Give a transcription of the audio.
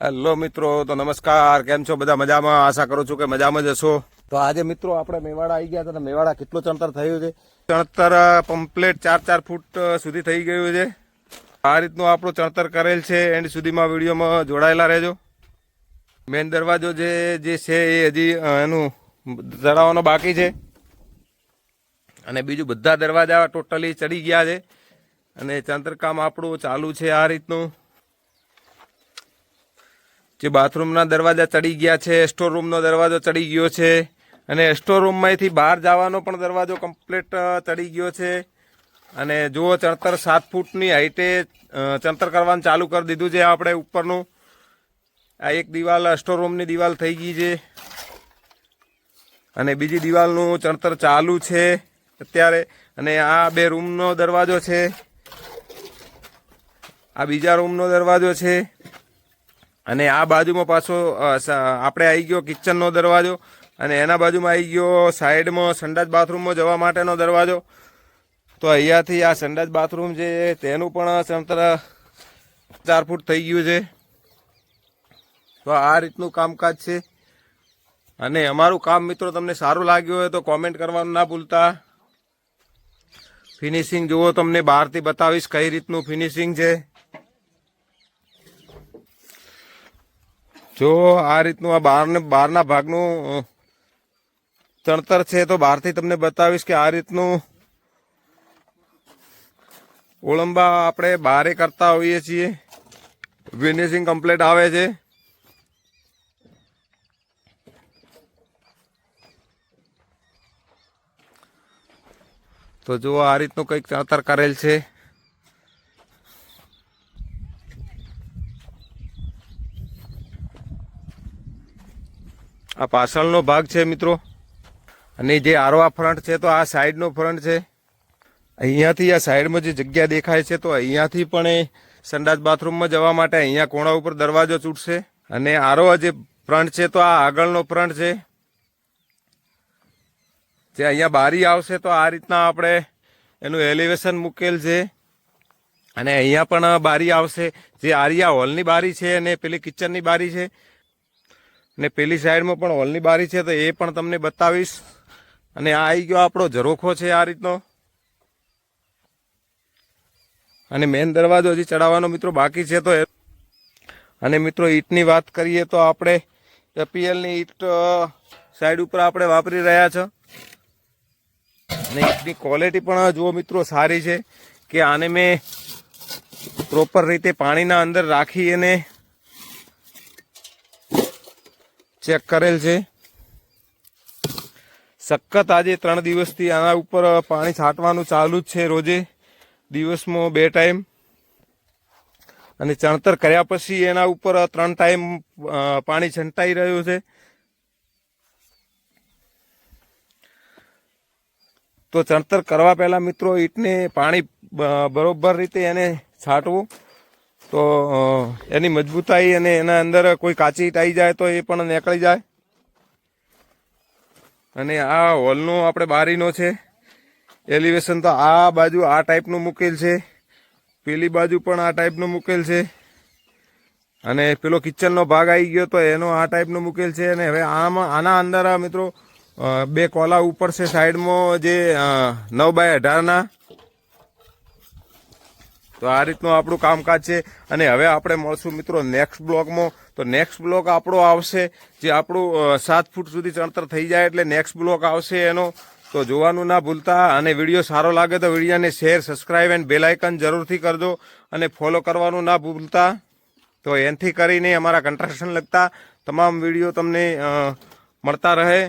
Hello મિત્રો, તો નમસ્કાર. કેમ છો બધા? મજામાં? આશા કરું છું કે મજામાં જ હશો. તો આજે મિત્રો આપણે મેવાડા આવી ગયા હતા. મેવાડા કેટલું ચણતર થયું છે? ચણતર કમ્પ્લીટ 4-4 ફૂટ સુધી થઈ ગયું છે. આ રીતનું આપણું ચણતર કરેલ છે. એન્ડ સુધીમાં વિડીયોમાં જોડાયેલા રહેજો. મેન દરવાજો જે છે એ હજી એનું ચડાવવાનો બાકી છે, અને બીજું બધા દરવાજા ટોટલી ચડી ગયા છે. અને ચણતર કામ આપણું ચાલુ છે. આ રીતનું જે બાથરૂમના દરવાજા ચડી ગયા છે, સ્ટોર રૂમનો દરવાજો ચડી ગયો છે, અને સ્ટોર રૂમમાંથી બહાર જવાનો પણ દરવાજો કમ્પ્લીટ ચડી ગયો છે. અને જુઓ, ચણતર 7 ફૂટની હાઈટે ચણતર કરવાનું ચાલુ કરી દીધું છે. આપણે ઉપરનું આ એક દિવાલ સ્ટોર રૂમની દિવાલ થઈ ગઈ છે, અને બીજી દિવાલનું ચણતર ચાલુ છે અત્યારે. અને આ 2 રૂમનો દરવાજો છે, આ બીજા રૂમનો દરવાજો છે, અને આ બાજુમાં પાછો આપણે આવી ગયો કિચનનો દરવાજો, અને એના બાજુમાં આવી ગયો સાઈડમાં સંડાસ બાથરૂમમાં જવા માટેનો દરવાજો. તો અહીંયાથી આ સંડાસ બાથરૂમ છે તેનું પણ ચણતર 4 ફૂટ થઈ ગયું છે. તો આ રીતનું કામકાજ છે. અને અમારું કામ મિત્રો તમને સારું લાગ્યું હોય તો કોમેન્ટ કરવાનું ના ભૂલતા. ફિનિશિંગ જુઓ, તમને બહારથી બતાવીશ કઈ રીતનું ફિનિશિંગ છે. જો આ રીતનું આ બહારના ભાગનું ચણતર છે, તો બહારથી તમને બતાવીશ કે આ રીતનું ઓળંબા આપણે બહારે કરતા હોઈએ છીએ. ફિનિશિંગ કમ્પ્લીટ આવે છે. તો જુઓ, આ રીતનું કંઈક ચણતર કરેલ છે. આ પાછળનો ભાગ છે મિત્રો. અને જે આરવા ફ્રન્ટ છે, તો આ સાઈડનો ફ્રન્ટ છે. અહીંયાથી આ સાઈડમાં જે જગ્યા દેખાય છે, તો અહીંયાથી પણ એ સંડાસ બાથરૂમમાં જવા માટે અહીંયા કોણા ઉપર દરવાજો છૂટશે. અને આરવા જે ફ્રન્ટ છે, તો આ આગળનો ફ્રન્ટ છે. જે અહીંયા બારી આવશે, તો આ રીતના આપણે એનું એલિવેશન મૂકેલ છે. અને અહીંયા પણ બારી આવશે, જે આરિયા હોલની બારી છે, અને પેલી કિચનની બારી છે, અને પેલી સાઈડમાં પણ હોલની બારી છે. તો એ પણ તમને બતાવીશ. અને આ આવી ગયો આપણો ઝરોખો છે આ રીતનો. અને મેન દરવાજો હજી ચડાવવાનો મિત્રો બાકી છે. તો અને મિત્રો ઈંટની વાત કરીએ તો આપણે એપીએલની ઈંટ સાઈડ ઉપર આપણે વાપરી રહ્યા છે. અને ઈંટની ક્વોલિટી પણ જુઓ મિત્રો સારી છે, કે આને મેં પ્રોપર રીતે પાણીના અંદર રાખી અને ચેક કરેલ છે. સખત આજે 3 દિવસથી આના ઉપર પાણી છાંટવાનું ચાલુ જ છે, રોજે દિવસમાં 2 ટાઈમ. અને ચણતર કર્યા પછી એના ઉપર 3 ટાઈમ પાણી છંટાઈ રહ્યું છે. તો ચણતર કરવા પહેલા મિત્રો ઈંટને પાણી બરોબર રીતે એને છાંટવું, તો એની મજબૂતાઈ અને એના અંદર કોઈ કાચી ઈંટ આવી જાય તો એ પણ નીકળી જાય. અને આ હોલનો આપણે બારીનો છે એલિવેશન, તો આ બાજુ આ ટાઈપનું મૂકેલ છે, પેલી બાજુ પણ આ ટાઈપનું મૂકેલ છે. અને પેલો કિચનનો ભાગ આવી ગયો તો એનો આ ટાઈપનું મૂકેલ છે. અને હવે આના અંદર મિત્રો 2 કોલા ઉપર છે સાઈડમાં, જે 9x18ના. તો આ રીતનું આપણું કામકાજ છે. અને હવે આપણે મળશું મિત્રો નેક્સ્ટ બ્લોકમાં. તો નેક્સ્ટ બ્લોક આપણો આવશે, જે આપણું 7 ફૂટ સુધી ચણતર થઈ જાય એટલે નેક્સ્ટ બ્લોક આવશે એનો. તો જોવાનું ના ભૂલતા. અને વિડીયો સારો લાગે તો વિડીયોને share, subscribe and bell icon જરૂરથી કરજો. અને ફોલો કરવાનું ના ભૂલતા. તો એનાથી કરીને અમારા કન્સ્ટ્રક્શન લગતા તમામ વિડીયો તમને મળતા રહે.